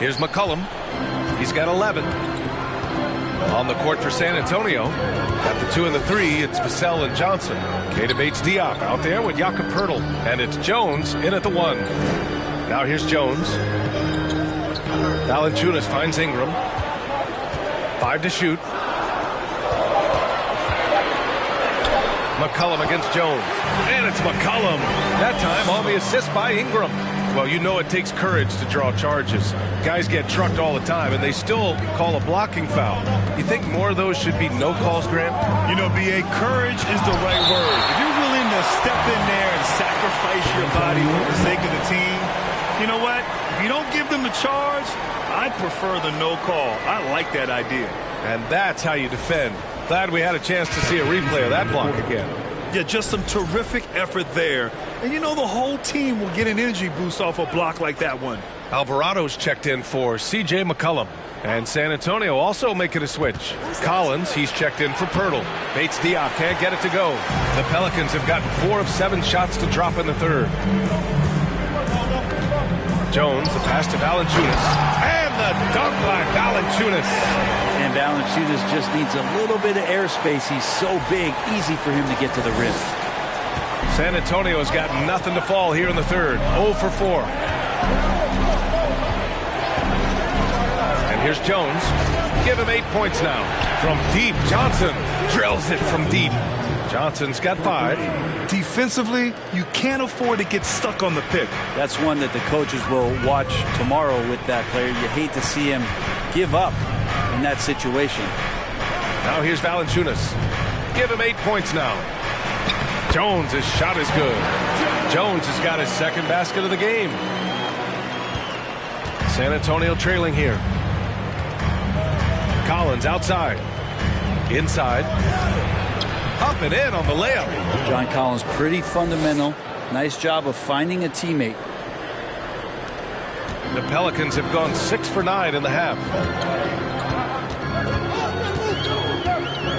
Here's McCollum. He's got 11. On the court for San Antonio. At the 2 and the 3, it's Vassell and Johnson. Keita Bates-Diop out there with Jakob Poeltl. And it's Jones in at the 1. Now here's Jones. Valanciunas finds Ingram. 5 to shoot. McCollum against Jones. And it's McCollum. That time on the assist by Ingram. Well, you know it takes courage to draw charges. Guys get trucked all the time, and they still call a blocking foul. You think more of those should be no calls, Grant? You know, B.A., courage is the right word. If you're willing to step in there and sacrifice your body for the sake of the team, you know what? If you don't give them a charge, I prefer the no call. I like that idea. And that's how you defend. Glad we had a chance to see a replay of that block again. Yeah, just some terrific effort there. And you know the whole team will get an energy boost off a block like that one. Alvarado's checked in for C.J. McCollum. And San Antonio also making a switch. Collins, he's checked in for Poeltl. Bates-Diop can't get it to go. The Pelicans have gotten 4 of 7 shots to drop in the third. Jones, the pass to Valanciunas. And the dunk by Valanciunas. And Valanciunas just needs a little bit of airspace. He's so big, easy for him to get to the rim. San Antonio's got nothing to fall here in the third. 0 for 4. And here's Jones. Give him 8 points now. From deep, Johnson drills it from deep. Johnson's got 5. Defensively, you can't afford to get stuck on the pick. That's one that the coaches will watch tomorrow with that player. You hate to see him give up in that situation. Now here's Valanciunas. Give him 8 points now. Jones' shot is good. Jones has got his second basket of the game. San Antonio trailing here. Collins outside. Inside. Up and in on the layup. John Collins pretty fundamental. Nice job of finding a teammate. The Pelicans have gone 6 for 9 in the half.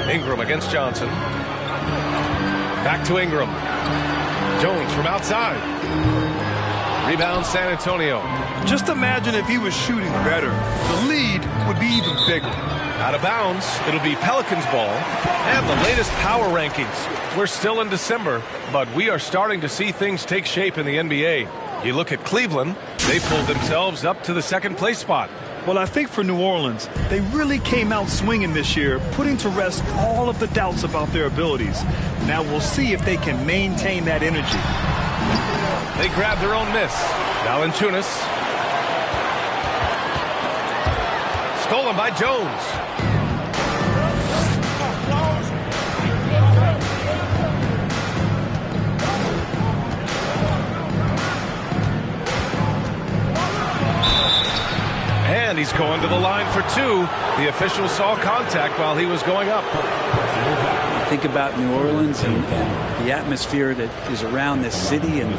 Ingram against Johnson. Back to Ingram. Jones from outside. Rebound San Antonio. Just imagine if he was shooting better. The lead would be even bigger. Out of bounds. It'll be Pelicans ball. And the latest power rankings. We're still in December, but we are starting to see things take shape in the NBA. You look at Cleveland, they pulled themselves up to the second place spot. Well, I think for New Orleans, they really came out swinging this year, putting to rest all of the doubts about their abilities. Now we'll see if they can maintain that energy. They grab their own miss. Valanciunas. Stolen by Jones. And he's going to the line for 2. The official saw contact while he was going up. Think about New Orleans and the atmosphere that is around this city and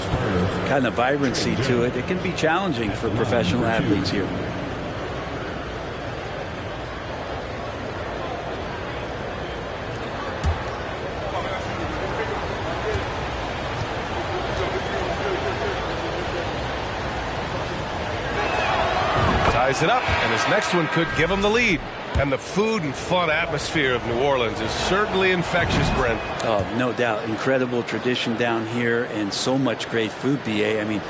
kind of vibrancy to it. It can be challenging for professional athletes here. Ties it up, and his next one could give him the lead. And the food and fun atmosphere of New Orleans is certainly infectious, Brent. Oh, no doubt. Incredible tradition down here and so much great food, B.A. I mean,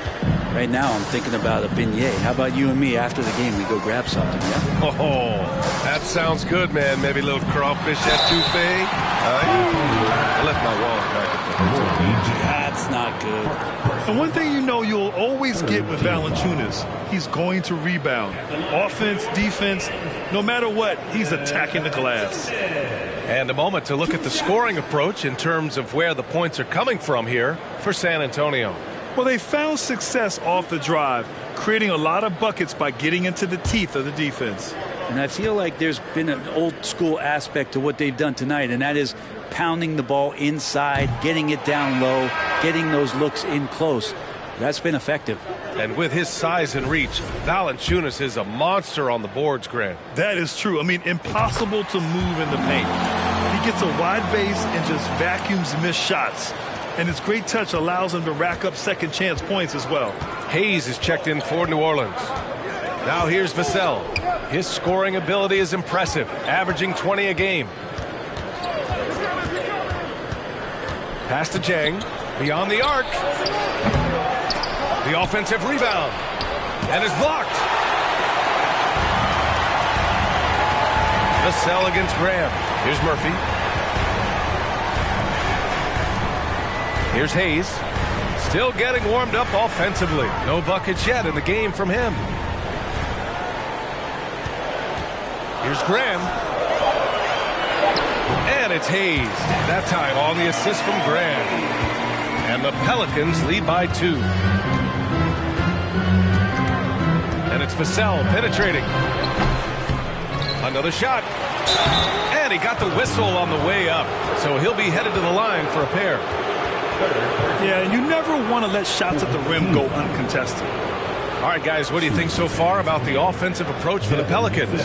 right now I'm thinking about a beignet. How about you and me after the game? We go grab something, yeah? Oh, that sounds good, man. Maybe a little crawfish etouffee. I left my wallet back at the hotel. That's not good. And one thing you know you'll always get with Valanciunas, he's going to rebound. Offense, defense, no matter what, he's attacking the glass. And a moment to look at the scoring approach in terms of where the points are coming from here for San Antonio. Well, they found success off the drive, creating a lot of buckets by getting into the teeth of the defense. And I feel like there's been an old school aspect to what they've done tonight, and that is pounding the ball inside, getting it down low, getting those looks in close. That's been effective. And with his size and reach, Valanciunas is a monster on the boards, Grant. That is true. I mean, impossible to move in the paint. He gets a wide base and just vacuums missed shots. And his great touch allows him to rack up second chance points as well. Hayes is checked in for New Orleans. Now here's Vassell. His scoring ability is impressive, averaging 20 a game. Pass to Jang, beyond the arc. The offensive rebound, and is blocked. Vassell against Graham. Here's Murphy. Here's Hayes. Still getting warmed up offensively. No buckets yet in the game from him. Here's Graham. And it's Hayes. That time on the assist from Graham. And the Pelicans lead by 2. And it's Vassell penetrating. Another shot. And he got the whistle on the way up. So he'll be headed to the line for a pair. Yeah, and you never want to let shots at the rim go uncontested. All right, guys, what do you think so far about the offensive approach for the Pelicans?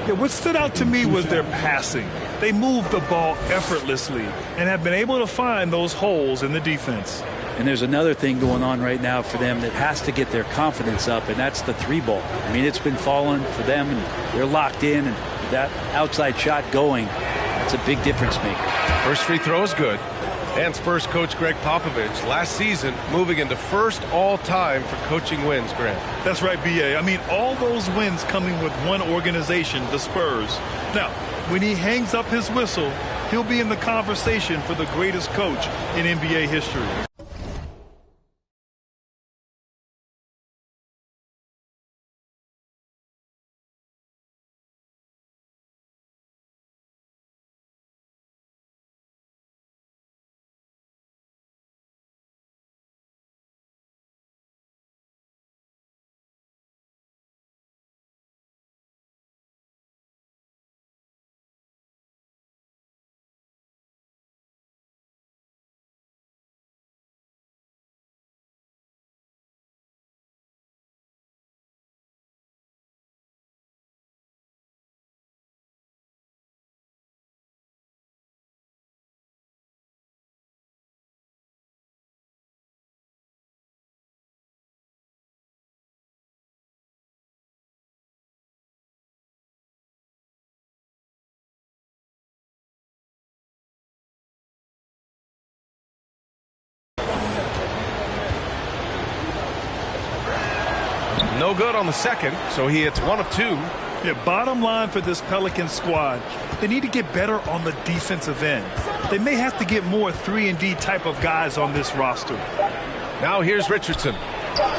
Yeah, what stood out to me was their passing. They moved the ball effortlessly and have been able to find those holes in the defense. And there's another thing going on right now for them that has to get their confidence up, and that's the 3-ball. I mean, it's been falling for them, and they're locked in, and that outside shot going, that's a big difference maker. First free throw is good. And Spurs coach Greg Popovich last season moving into first all-time for coaching wins, Grant. That's right, B.A. I mean, all those wins coming with one organization, the Spurs. Now, when he hangs up his whistle, he'll be in the conversation for the greatest coach in NBA history. No good on the second, so he hits 1 of 2. Yeah, bottom line for this Pelicans squad, they need to get better on the defensive end. They may have to get more 3-and-D type of guys on this roster. Now here's Richardson.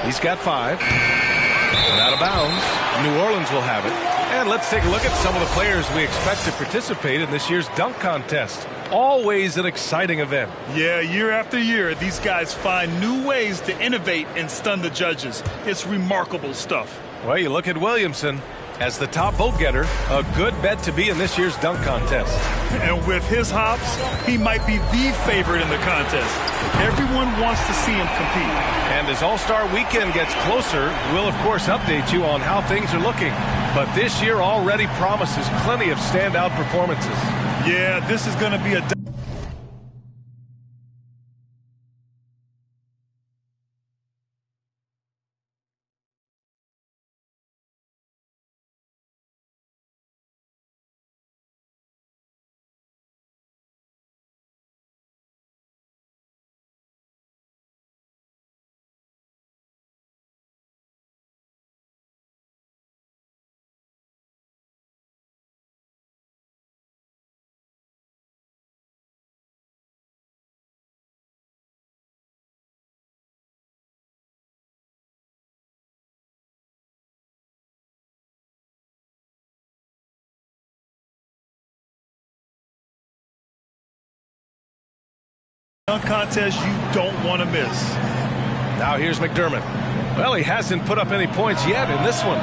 He's got 5. And out of bounds. New Orleans will have it. And let's take a look at some of the players we expect to participate in this year's dunk contest. Always an exciting event. Yeah, year after year, these guys find new ways to innovate and stun the judges. It's remarkable stuff. Well, you look at Williamson as the top vote getter, a good bet to be in this year's dunk contest. And with his hops, he might be the favorite in the contest. Everyone wants to see him compete. And as All-Star Weekend gets closer, we'll of course update you on how things are looking. But this year already promises plenty of standout performances. Yeah, this is going to be a... dunk contest you don't want to miss. Now here's McDermott. Well, he hasn't put up any points yet in this one.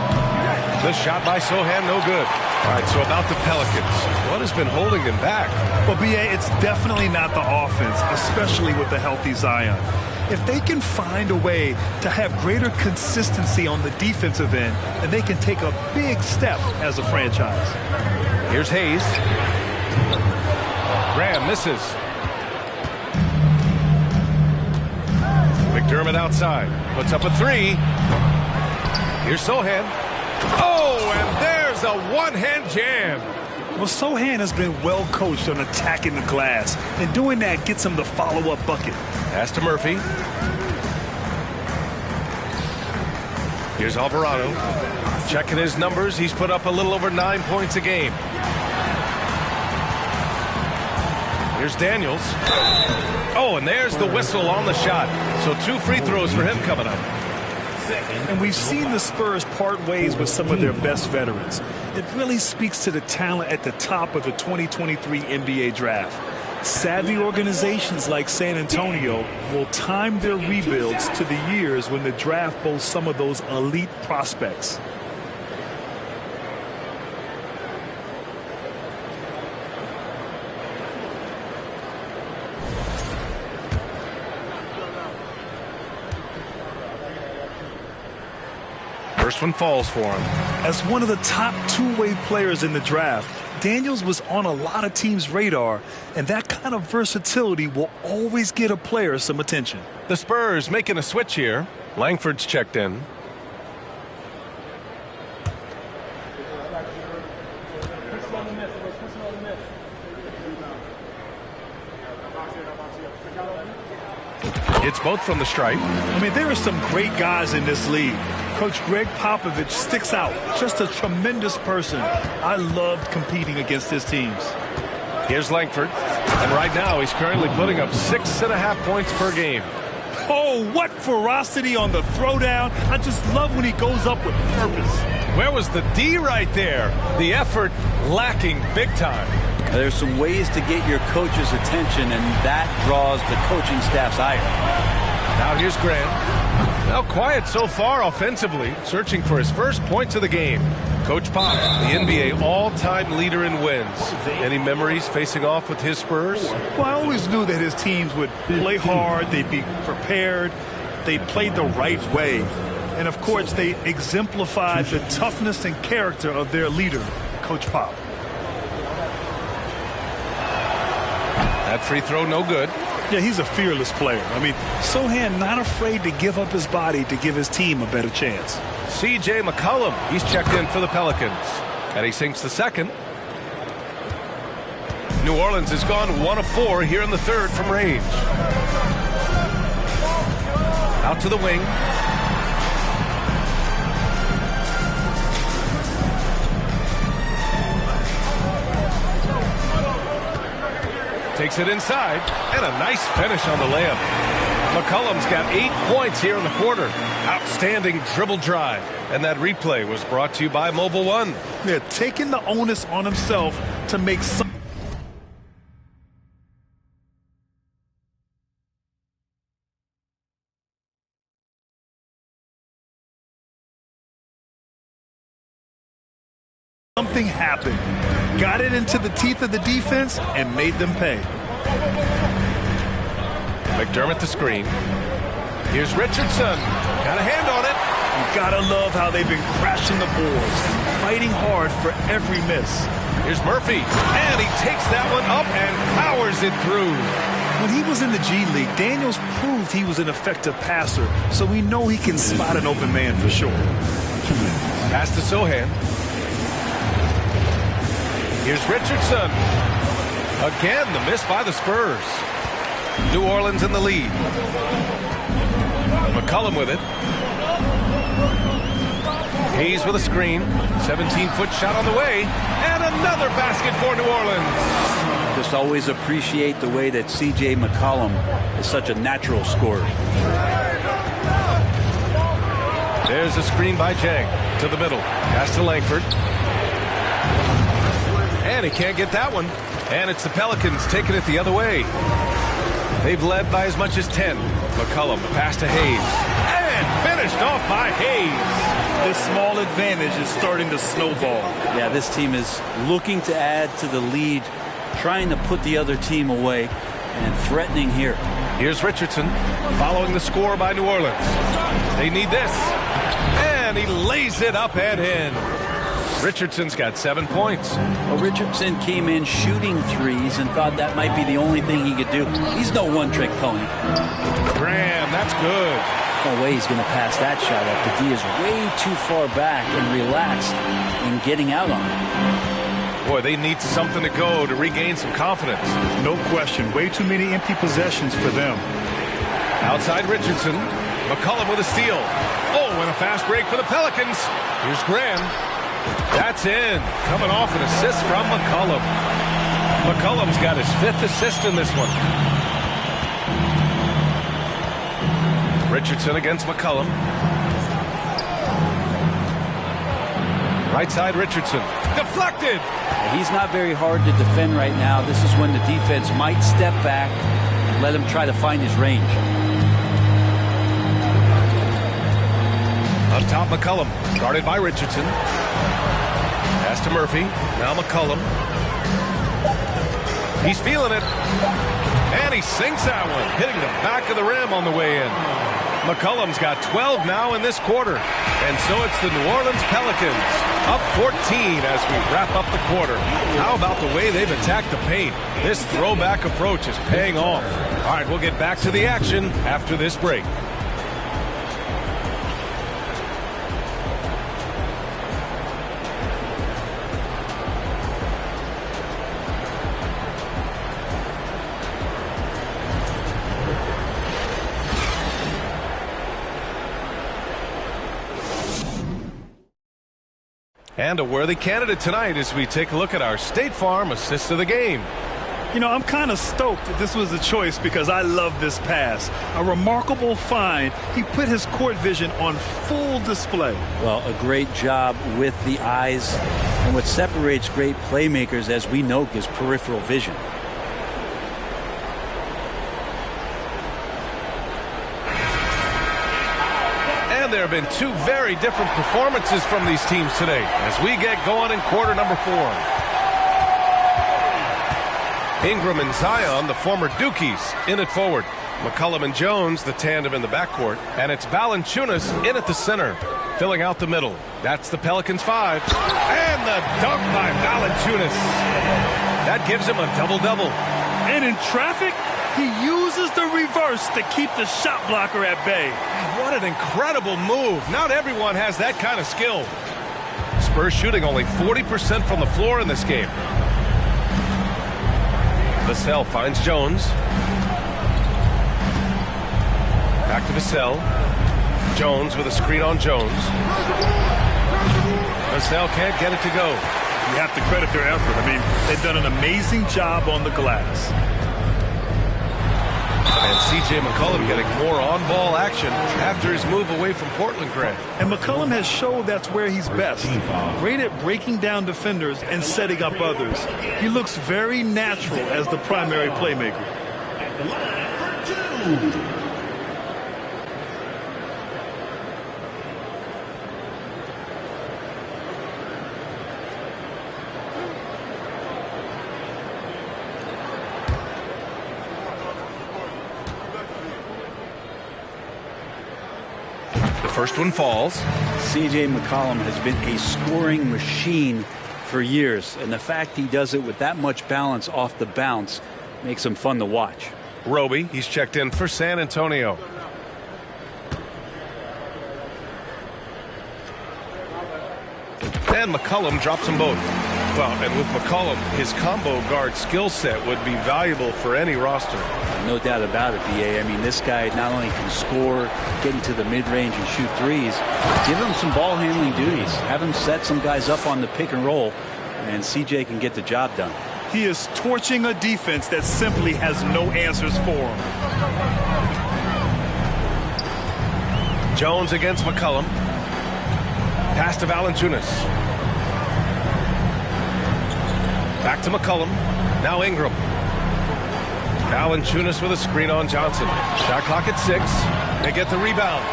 The shot by Sohan, no good. All right, so about the Pelicans, what has been holding them back? Well, B.A., it's definitely not the offense, especially with the healthy Zion. If they can find a way to have greater consistency on the defensive end, then they can take a big step as a franchise. Here's Hayes. Graham misses. McDermott outside. Puts up a 3. Here's Sohan. Oh, and there's a one-hand jam. Well, Sohan has been well coached on attacking the glass, and doing that gets him the follow-up bucket. Pass to Murphy. Here's Alvarado. Checking his numbers. He's put up a little over 9 points a game. Here's Daniels. Oh, and there's the whistle on the shot. So 2 free throws for him coming up. And we've seen the Spurs part ways with some of their best veterans. It really speaks to the talent at the top of the 2023 NBA draft. Savvy organizations like San Antonio will time their rebuilds to the years when the draft boasts some of those elite prospects. First one falls for him. As one of the top two-way players in the draft, Daniels was on a lot of teams' radar, and that kind of versatility will always get a player some attention. The Spurs making a switch here. Langford's checked in. It's both from the stripe. I mean, there are some great guys in this league. Coach Greg Popovich sticks out. Just a tremendous person. I loved competing against his teams. Here's Langford. And right now he's currently putting up 6.5 points per game. Oh, what ferocity on the throwdown. I just love when he goes up with purpose. Where was the D right there? The effort lacking big time. There's some ways to get your coach's attention, and that draws the coaching staff's ire. Now here's Grant. Now quiet so far offensively, searching for his first points of the game. Coach Pop, the NBA all-time leader in wins. Any memories facing off with his Spurs? Well, I always knew that his teams would play hard, they'd be prepared, they played the right way. And, of course, they exemplified the toughness and character of their leader, Coach Pop. That free throw no good. Yeah, he's a fearless player. I mean, Sohan not afraid to give up his body to give his team a better chance. C.J. McCollum, he's checked in for the Pelicans. And he sinks the second. New Orleans has gone 1 of 4 here in the third from range. Out to the wing. Takes it inside, and a nice finish on the layup. McCollum's got 8 points here in the quarter. Outstanding dribble drive. And that replay was brought to you by Mobile One. Yeah, taking the onus on himself to make something happen. Got it into the teeth of the defense and made them pay. McDermott the screen. Here's Richardson. Got a hand on it. You gotta love how they've been crashing the boards, fighting hard for every miss. Here's Murphy, and he takes that one up and powers it through. When he was in the G League, Daniels proved he was an effective passer, so we know he can spot an open man for sure. Pass to Sohan. Here's Richardson. Again, the miss by the Spurs. New Orleans in the lead. McCollum with it. Hayes with a screen. 17-foot shot on the way. And another basket for New Orleans. Just always appreciate the way that C.J. McCollum is such a natural scorer. There's a screen by Jang. To the middle. Pass to Langford. And he can't get that one. And it's the Pelicans taking it the other way. They've led by as much as 10. McCollum, the pass to Hayes. And finished off by Hayes. This small advantage is starting to snowball. Yeah, this team is looking to add to the lead, trying to put the other team away, and threatening here. Here's Richardson following the score by New Orleans. They need this. And he lays it up and in. Richardson's got 7 points. Well, Richardson came in shooting threes and thought that might be the only thing he could do. He's no one-trick pony. Graham, that's good. No way he's going to pass that shot up. The D is way too far back and relaxed in getting out on it. Boy, they need something to go to regain some confidence. No question. Way too many empty possessions for them. Outside Richardson. McCollum with a steal. Oh, and a fast break for the Pelicans. Here's Graham. That's in. Coming off an assist from McCollum. McCollum's got his 5th assist in this one. Richardson against McCollum. Right side Richardson. Deflected. He's not very hard to defend right now. This is when the defense might step back and let him try to find his range. Up top, McCollum. Guarded by Richardson. Pass to Murphy. Now McCollum. He's feeling it. And he sinks that one, hitting the back of the rim on the way in. McCollum's got 12 now in this quarter. And so it's the New Orleans Pelicans up 14 as we wrap up the quarter. How about the way they've attacked the paint? This throwback approach is paying off. All right, we'll get back to the action after this break. And a worthy candidate tonight as we take a look at our State Farm assist of the game. You know, I'm kind of stoked that this was a choice because I love this pass. A remarkable find. He put his court vision on full display. Well, a great job with the eyes. And what separates great playmakers, as we know, is peripheral vision. And there have been two very different performances from these teams today as we get going in quarter number 4. Ingram and Zion, the former Dukies, in it forward. McCollum and Jones, the tandem in the backcourt. And it's Valanciunas in at the center, filling out the middle. That's the Pelicans 5. And the dunk by Valanciunas. That gives him a double-double. And in traffic, he uses the reverse to keep the shot blocker at bay. What an incredible move. Not everyone has that kind of skill. Spurs shooting only 40% from the floor in this game. Vassell finds Jones. Back to Vassell. Jones with a screen on Jones. Vassell can't get it to go. You have to credit their effort. I mean, they've done an amazing job on the glass. And C.J. McCollum getting more on-ball action after his move away from Portland, Grant. And McCollum has showed that's where he's best. Great at breaking down defenders and setting up others. He looks very natural as the primary playmaker. First one falls. C.J. McCollum has been a scoring machine for years, and the fact he does it with that much balance off the bounce makes him fun to watch. Roby, he's checked in for San Antonio. And McCollum drops them both. Well, and with McCollum, his combo guard skill set would be valuable for any roster. No doubt about it, B.A. I mean, this guy not only can score, get into the mid-range and shoot threes, give him some ball handling duties. Have him set some guys up on the pick and roll, and C.J. can get the job done. He is torching a defense that simply has no answers for him. Jones against McCollum. Pass to Valanciunas. Back to McCollum. Now Ingram. Valanciunas with a screen on Johnson. Shot clock at 6. They get the rebound.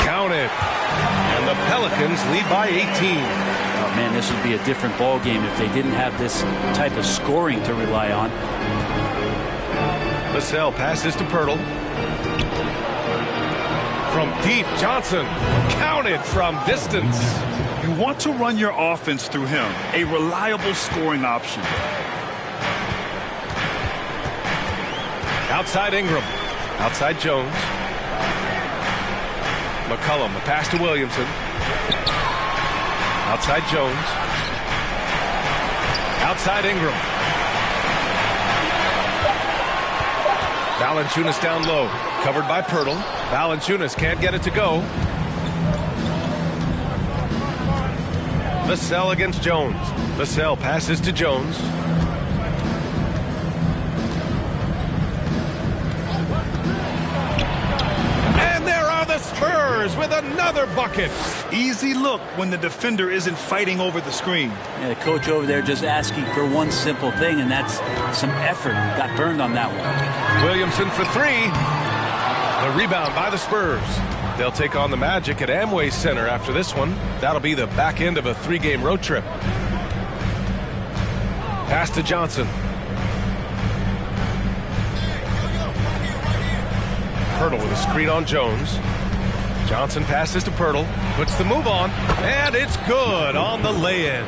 Count it. And the Pelicans lead by 18. Oh, man, this would be a different ball game if they didn't have this type of scoring to rely on. Vassell passes to Pirtle. From deep, Johnson. Counted from distance. You want to run your offense through him, a reliable scoring option. Outside Ingram. Outside Jones. McCollum, the pass to Williamson. Outside Jones. Outside Ingram. Valanciunas down low. Covered by Pirtle. Valanciunas can't get it to go. Vassell against Jones. Vassell passes to Jones. And there are the Spurs with another bucket. Easy look when the defender isn't fighting over the screen. Yeah, the coach over there just asking for one simple thing, and that's some effort. Got burned on that one. Williamson for three. The rebound by the Spurs. They'll take on the Magic at Amway Center after this one. That'll be the back end of a 3-game road trip. Pass to Johnson. Pirtle with a screen on Jones. Johnson passes to Pirtle. Puts the move on. And it's good on the lay-in.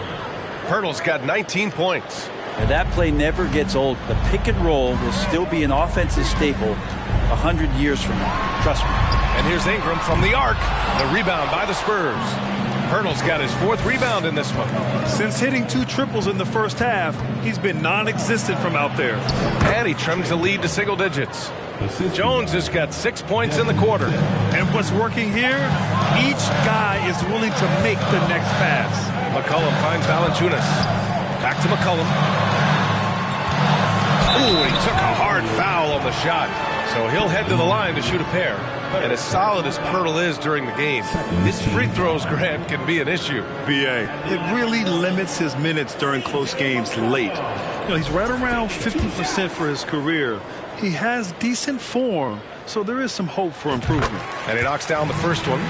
Pirtle's got 19 points. And that play never gets old. The pick and roll will still be an offensive staple 100 years from now. Trust me. And here's Ingram from the arc. The rebound by the Spurs. Pirtle's got his 4th rebound in this one. Since hitting 2 triples in the first half, he's been non-existent from out there. And he trims the lead to single digits. Jones has got 6 points in the quarter. And what's working here? Each guy is willing to make the next pass. McCollum finds Valanciunas. Back to McCollum. Ooh, he took a hard foul on the shot. So he'll head to the line to shoot a pair. And as solid as Pirtle is during the game, his free throws, Grant, can be an issue. B.A. It really limits his minutes during close games late. He's right around 50% for his career. He has decent form, so there is some hope for improvement. And he knocks down the first one.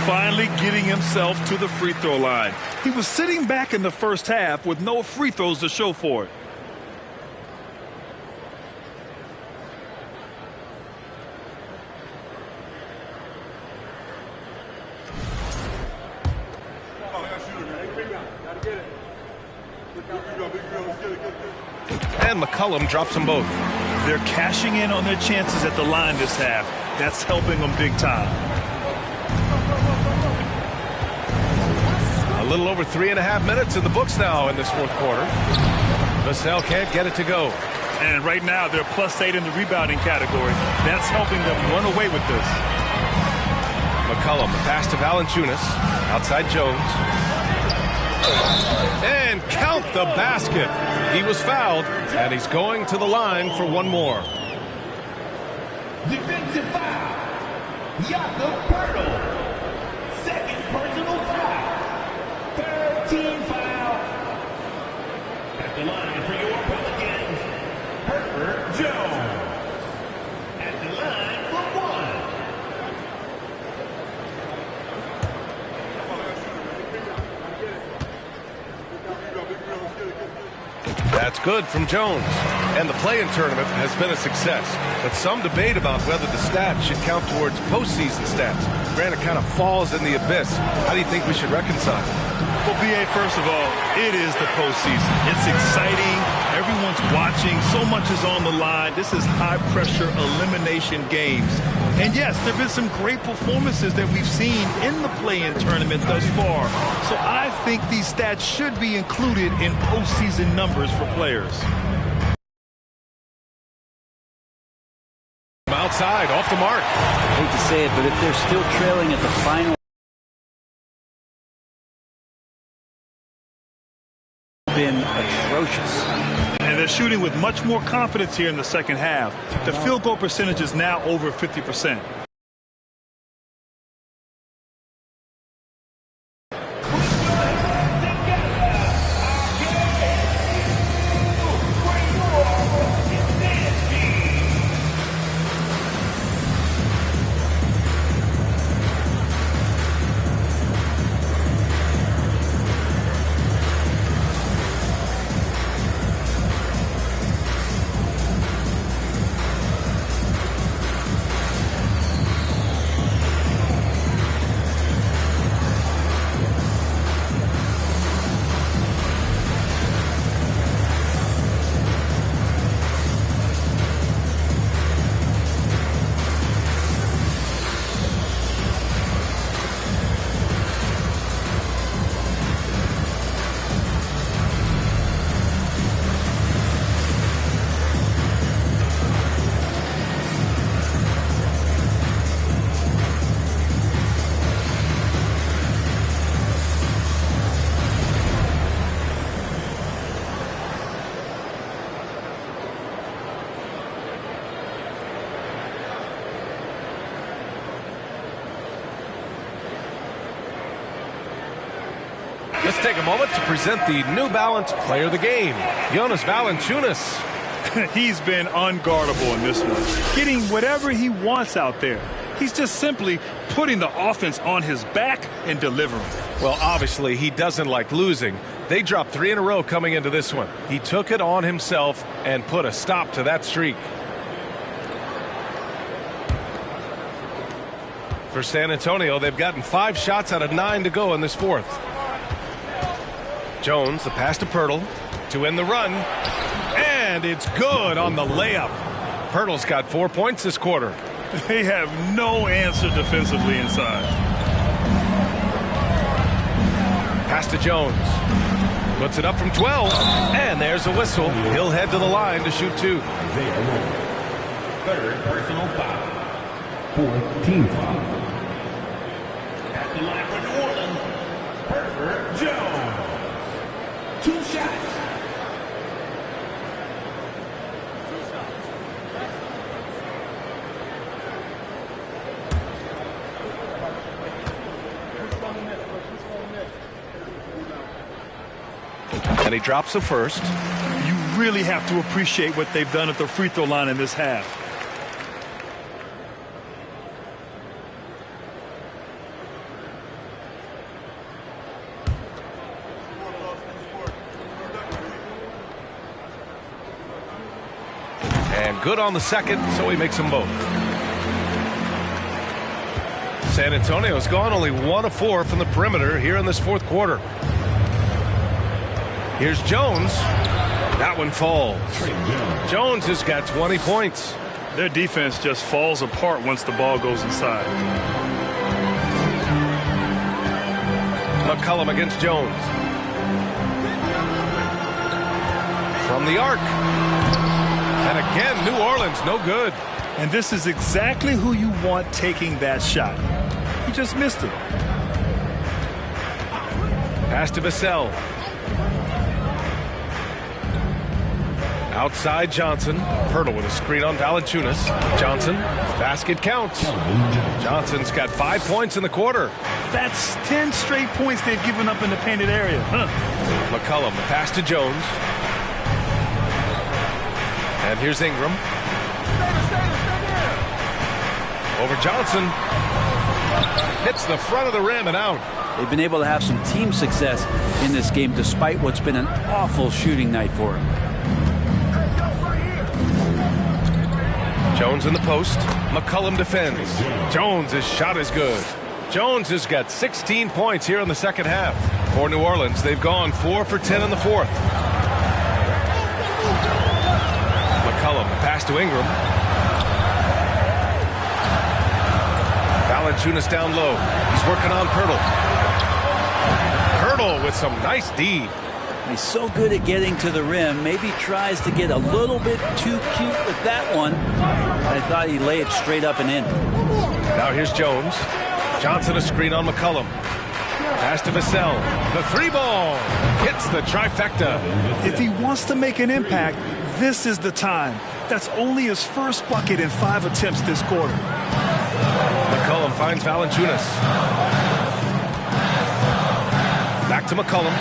Finally getting himself to the free throw line. He was sitting back in the first half with no free throws to show for it. And McCollum drops them both. They're cashing in on their chances at the line this half. That's helping them big time. A little over 3.5 minutes in the books now in this 4th quarter. Vassell can't get it to go. And right now they're +8 in the rebounding category. That's helping them run away with this. McCollum, the pass to Valanciunas. Outside Jones. And count the basket. He was fouled, and he's going to the line for one more. Defensive foul. Jakob Pirtle. Second personal foul. 3rd team foul. At the line for your Pelicans, Herbert Jones. At the line for 1. That's good from Jones. And the play-in tournament has been a success. But some debate about whether the stats should count towards postseason stats. Granted, kind of falls in the abyss. How do you think we should reconcile? Well, B.A., first of all, it is the postseason. It's exciting. Everyone's watching. So much is on the line. This is high-pressure elimination games. And yes, there have been some great performances that we've seen in the play-in tournament thus far. So I think these stats should be included in postseason numbers for players. Outside, off the mark. I hate to say it, but if they're still trailing at the final, been atrocious. And they're shooting with much more confidence here in the second half. The field goal percentage is now over 50%. Let's take a moment to present the New Balance Player of the Game, Jonas Valanciunas. He's been unguardable in this one, getting whatever he wants out there. He's just simply putting the offense on his back and delivering. Well, obviously, he doesn't like losing. They dropped 3 in a row coming into this one. He took it on himself and put a stop to that streak. For San Antonio, they've gotten 5 shots out of 9 to go in this fourth. Jones, the pass to Pirtle to end the run. And it's good on the layup. Pirtle's got 4 points this quarter. They have no answer defensively inside. Pass to Jones. Puts it up from 12. And there's a whistle. He'll head to the line to shoot 2. Third personal foul. 4th team foul. At the line for New Orleans, Herbert Jones. 2 shots. And he drops the first. You really have to appreciate what they've done at the free throw line in this half. And good on the second, so he makes them both. San Antonio's gone only 1 of 4 from the perimeter here in this fourth quarter. Here's Jones. That one falls. Jones has got 20 points. Their defense just falls apart once the ball goes inside. McCollum against Jones. From the arc. And again, New Orleans, no good. And this is exactly who you want taking that shot. He just missed it. Pass to Vassell. Outside Johnson. Pirtle with a screen on Valanciunas. Johnson. Basket counts. Johnson's got 5 points in the quarter. That's 10 straight points they've given up in the painted area. McCollum. Pass to Jones. And here's Ingram. Over Johnson. Hits the front of the rim and out. They've been able to have some team success in this game despite what's been an awful shooting night for them. Jones in the post. McCollum defends. Jones' shot is good. Jones has got 16 points here in the second half. For New Orleans, they've gone 4 for 10 in the fourth. McCollum, pass to Ingram. Valanciunas down low. He's working on Pirtle. Pirtle with some nice D. He's so good at getting to the rim. Maybe tries to get a little bit too cute with that one. I thought he laid it straight up and in. Now here's Jones. Johnson a screen on McCollum. Pass to Vassell. The 3-ball. Hits the trifecta. If he wants to make an impact, this is the time. That's only his first bucket in 5 attempts this quarter. McCollum finds Valanciunas. Back to McCollum.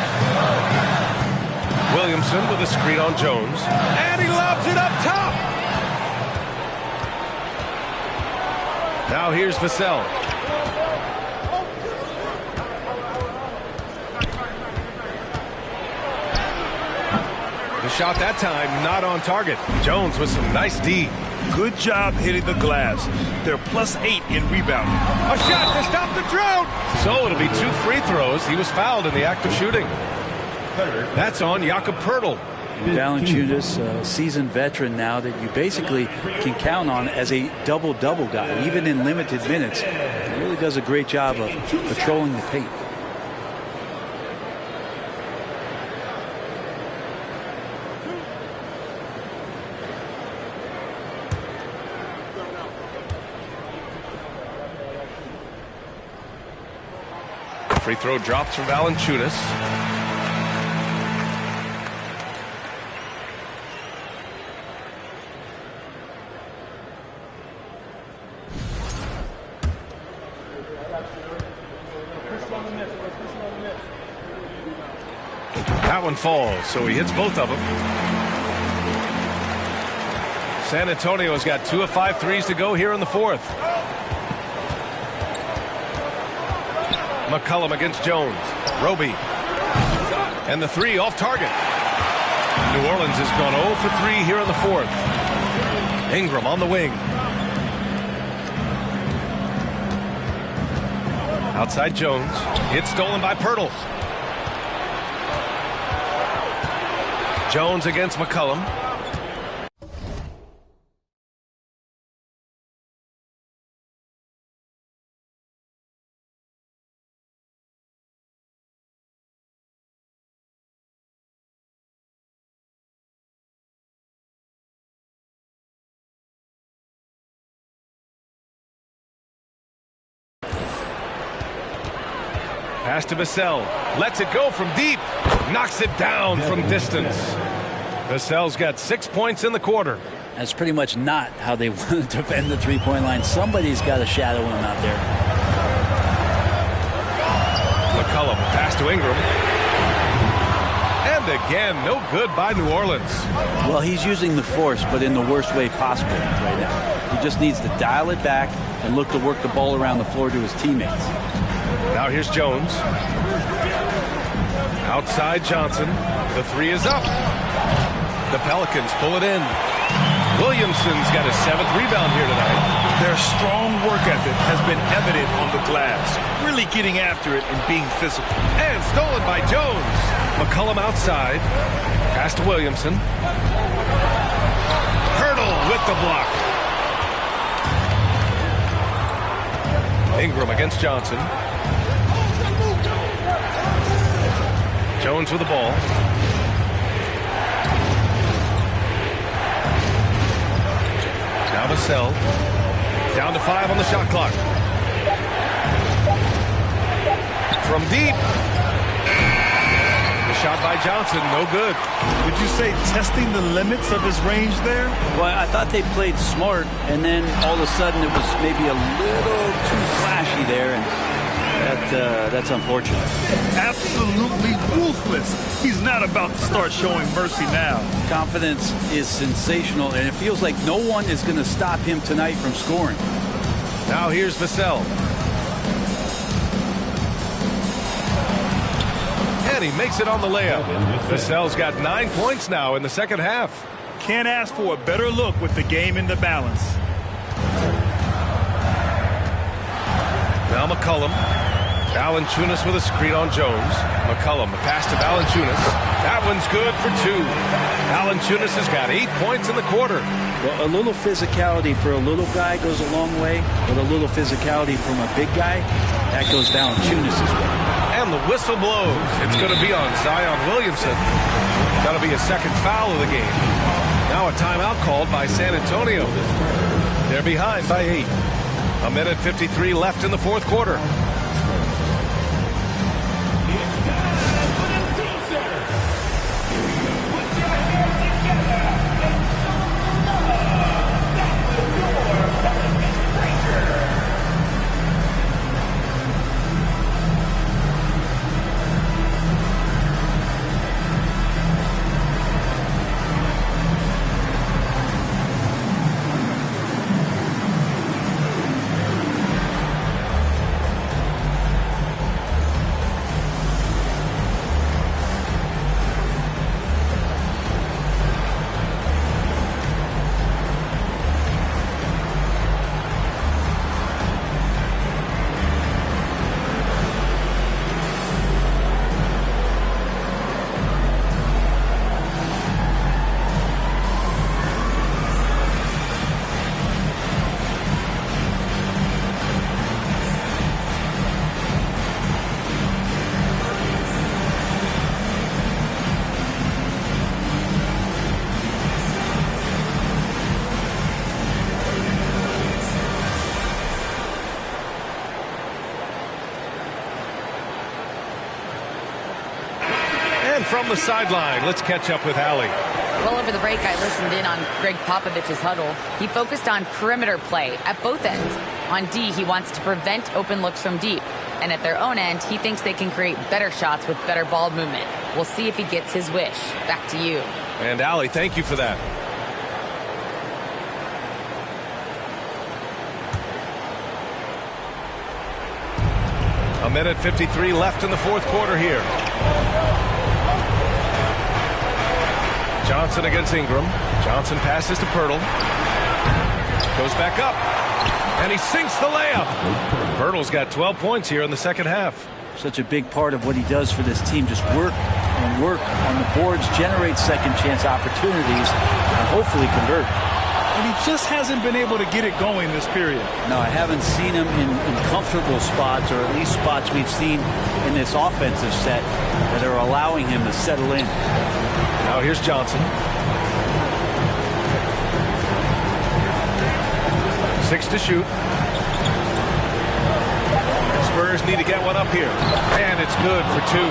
Williamson with a screen on Jones. And he lobs it up top. Now here's Vassell. The shot that time not on target. Jones with some nice D. Good job hitting the glass. They're +8 in rebounding. A shot to stop the drought. So it'll be 2 free throws. He was fouled in the act of shooting. That's on Jakob Pirtle. Valanciunas, a seasoned veteran now that you basically can count on as a double-double guy, even in limited minutes. He really does a great job of patrolling the paint. Free throw drops for Valanciunas. That one falls, so he hits both of them. San Antonio's got 2 of 5 threes to go here in the fourth. McCollum against Jones. Roby. And the three off target. New Orleans has gone 0 for 3 here in the fourth. Ingram on the wing. Outside Jones. It's stolen by Pirtle. Jones against McCollum. Pass to Vassell. Lets it go from deep. Knocks it down from distance. Vassell's got 6 points in the quarter. That's pretty much not how they want to defend the three-point line. Somebody's got to shadow him out there. McCollum. Pass to Ingram. And again, no good by New Orleans. Well, he's using the force, but in the worst way possible right now. He just needs to dial it back and look to work the ball around the floor to his teammates. Now here's Jones. Outside Johnson. The three is up. The Pelicans pull it in. Williamson's got his 7th rebound here tonight. Their strong work ethic has been evident on the glass. Really getting after it and being physical. And stolen by Jones. McCollum outside. Pass to Williamson. Pirtle with the block. Ingram against Johnson. Jones with the ball. Now Vassell. Down to 5 on the shot clock. From deep. The shot by Johnson, no good. Would you say testing the limits of his range there? Well, I thought they played smart, and then all of a sudden it was maybe a little too flashy there, and that's unfortunate. Absolutely ruthless. He's not about to start showing mercy now. Confidence is sensational, and it feels like no one is going to stop him tonight from scoring. Now here's Vassell. And he makes it on the layup. Vassell's got 9 points now in the second half. Can't ask for a better look with the game in the balance. Now McCollum. Valanciunas with a screen on Jones. McCollum, the pass to Valanciunas. That one's good for 2. Valanciunas has got 8 points in the quarter. Well, a little physicality for a little guy goes a long way, but a little physicality from a big guy, that goes Valanciunas as well. And the whistle blows. It's going to be on Zion Williamson. That'll be a second foul of the game. Now a timeout called by San Antonio. They're behind by 8. A minute 53 left in the fourth quarter. From the sideline, let's catch up with Allie. Well, over the break, I listened in on Greg Popovich's huddle. He focused on perimeter play at both ends. On D, he wants to prevent open looks from deep. And at their own end, he thinks they can create better shots with better ball movement. We'll see if he gets his wish. Back to you. And Allie, thank you for that. A minute 53 left in the fourth quarter here. Johnson against Ingram. Johnson passes to Pirtle. Goes back up. And he sinks the layup. Pirtle's got 12 points here in the second half. Such a big part of what he does for this team. Just work and work on the boards, generate second chance opportunities, and hopefully convert. And he just hasn't been able to get it going this period. No, I haven't seen him in comfortable spots, or at least spots we've seen in this offensive set that are allowing him to settle in. Now here's Johnson. 6 to shoot. Spurs need to get one up here. And it's good for 2.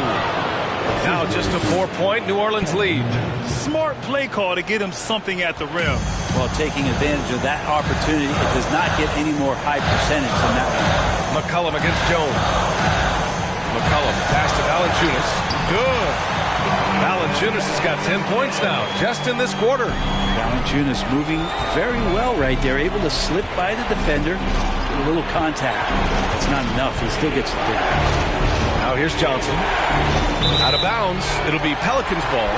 Now just a 4-point New Orleans lead. Smart play call to get him something at the rim. Well, taking advantage of that opportunity, it does not get any more high percentage than that one. McCollum against Jones. McCollum pass to Valanciunas. Good. Valanciunas has got 10 points now, just in this quarter. Valanciunas moving very well right there, able to slip by the defender, get a little contact. It's not enough. He still gets it there. Now here's Johnson. Out of bounds. It'll be Pelicans ball.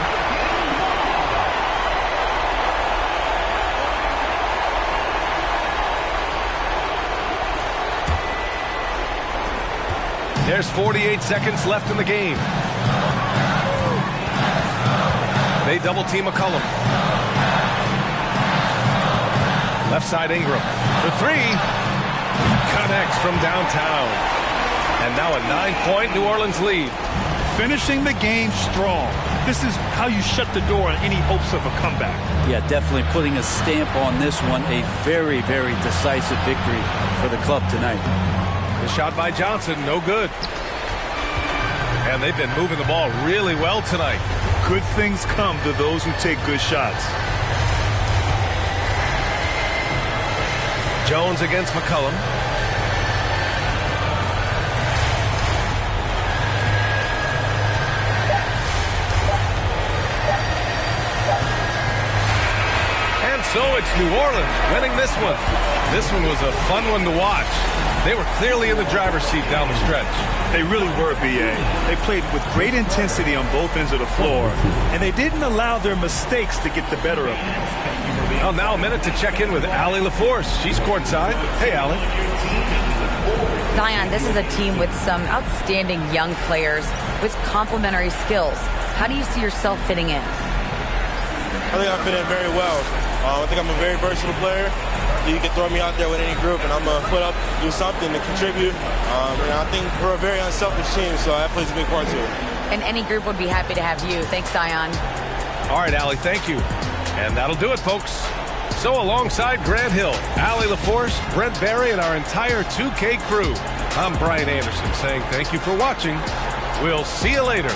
There's 48 seconds left in the game. They double team McCollum. Left side Ingram for 3. Connects from downtown. And now a 9-point New Orleans lead. Finishing the game strong. This is how you shut the door on any hopes of a comeback. Yeah, definitely putting a stamp on this one. A very, very decisive victory for the club tonight. The shot by Johnson, no good. And they've been moving the ball really well tonight. Good things come to those who take good shots. Jones against McCollum. And so it's New Orleans winning this one. This one was a fun one to watch. They were clearly in the driver's seat down the stretch. They really were, B.A. They played with great intensity on both ends of the floor, and they didn't allow their mistakes to get the better of them. Well, now a minute to check in with Allie LaForce. She's courtside. Hey, Allie. Zion, this is a team with some outstanding young players with complementary skills. How do you see yourself fitting in? I think I fit in very well. I think I'm a very versatile player. You can throw me out there with any group, and I'm going to put up, do something to contribute. And I think we're a very unselfish team, so that plays a big part to it. And any group would be happy to have you. Thanks, Zion. All right, Allie, thank you. And that'll do it, folks. So alongside Grant Hill, Allie LaForce, Brent Barry, and our entire 2K crew, I'm Brian Anderson saying thank you for watching. We'll see you later.